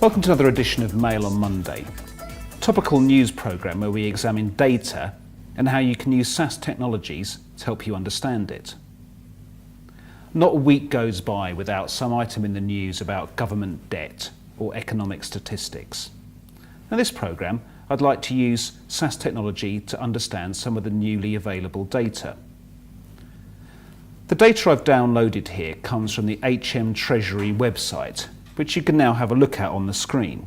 Welcome to another edition of Mail on Monday, a topical news programme where we examine data and how you can use SaaS technologies to help you understand it. Not a week goes by without some item in the news about government debt or economic statistics. In this programme, I'd like to use SaaS technology to understand some of the newly available data. The data I've downloaded here comes from the HM Treasury website, which you can now have a look at on the screen.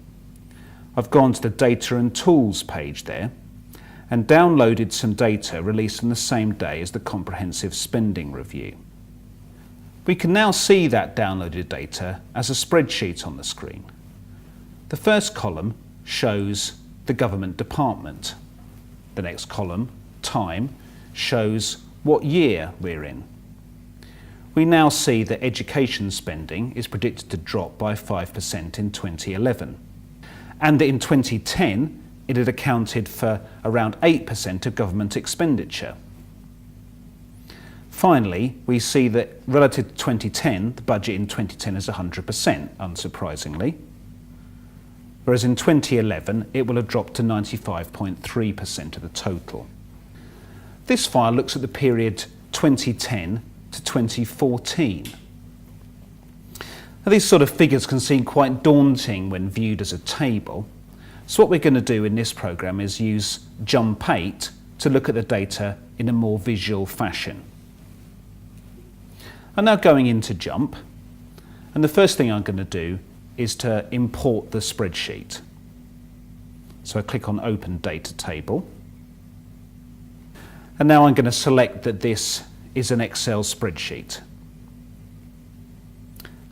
I've gone to the Data and Tools page there and downloaded some data released on the same day as the Comprehensive Spending Review. We can now see that downloaded data as a spreadsheet on the screen. The first column shows the government department. The next column, time, shows what year we're in. We now see that education spending is predicted to drop by 5% in 2011, and that in 2010 it had accounted for around 8% of government expenditure. Finally, we see that relative to 2010, the budget in 2010 is 100%, unsurprisingly, whereas in 2011 it will have dropped to 95.3% of the total. This file looks at the period 2010 to 2014. Now, these sort of figures can seem quite daunting when viewed as a table, so what we're going to do in this programme is use Jump 8 to look at the data in a more visual fashion. I'm now going into Jump, and the first thing I'm going to do is to import the spreadsheet. So I click on Open Data Table, and now I'm going to select that this is an Excel spreadsheet.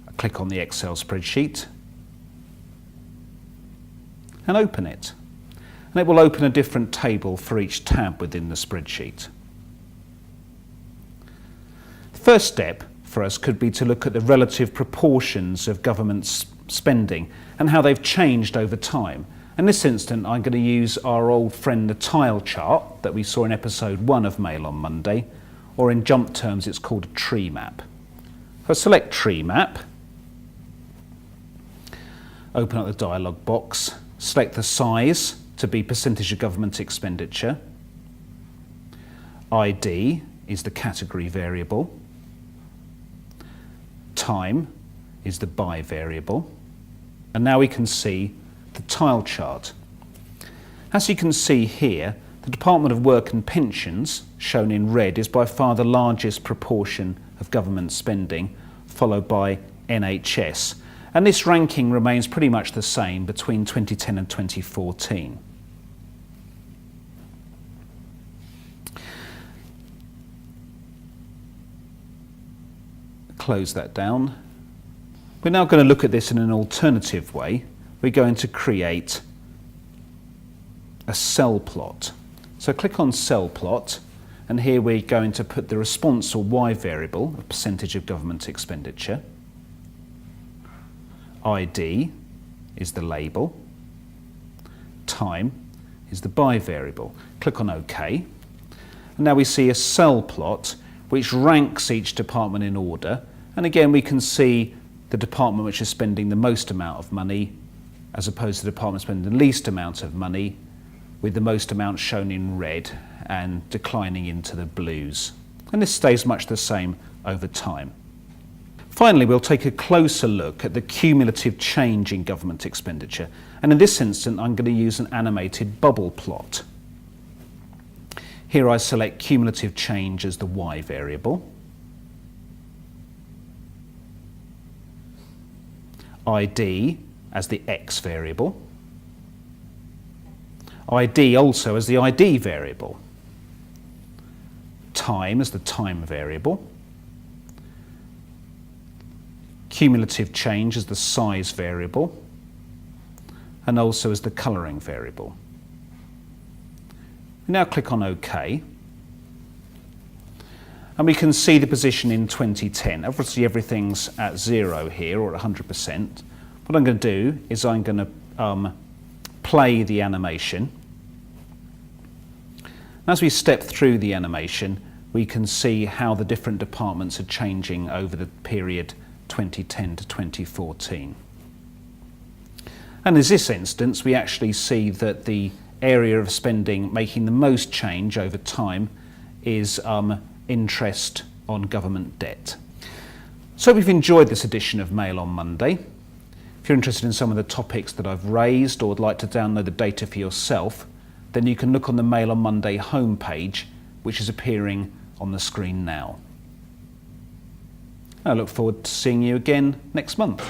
I click on the Excel spreadsheet and open it. And it will open a different table for each tab within the spreadsheet. The first step for us could be to look at the relative proportions of government spending and how they've changed over time. In this instance, I'm going to use our old friend the tile chart that we saw in episode 1 of Mail on Monday, or in Jump terms it's called a tree map. So I select tree map, open up the dialog box, select the size to be percentage of government expenditure, ID is the category variable, time is the by variable, and now we can see the tile chart. As you can see here, the Department of Work and Pensions, shown in red, is by far the largest proportion of government spending, followed by NHS. And this ranking remains pretty much the same between 2010 and 2014. Close that down. We're now going to look at this in an alternative way. We're going to create a cell plot. So click on Cell Plot, and here we're going to put the response or Y variable, a percentage of government expenditure. ID is the label. Time is the by variable. Click on OK. And now we see a cell plot which ranks each department in order. And again, we can see the department which is spending the most amount of money as opposed to the department spending the least amount of money, with the most amount shown in red and declining into the blues. And this stays much the same over time. Finally, we'll take a closer look at the cumulative change in government expenditure. And in this instance, I'm going to use an animated bubble plot. Here I select cumulative change as the Y variable, ID as the X variable, ID also as the ID variable, time as the time variable, cumulative change as the size variable, and also as the colouring variable. We now click on OK, and we can see the position in 2010. Obviously everything's at 0 here, or 100%. What I'm going to do is I'm going to play the animation. As we step through the animation, we can see how the different departments are changing over the period 2010 to 2014. And in this instance, we actually see that the area of spending making the most change over time is interest on government debt. So we've enjoyed this edition of Mail on Monday. If you're interested in some of the topics that I've raised or would like to download the data for yourself, then you can look on the Mail on Monday homepage, which is appearing on the screen now. I look forward to seeing you again next month.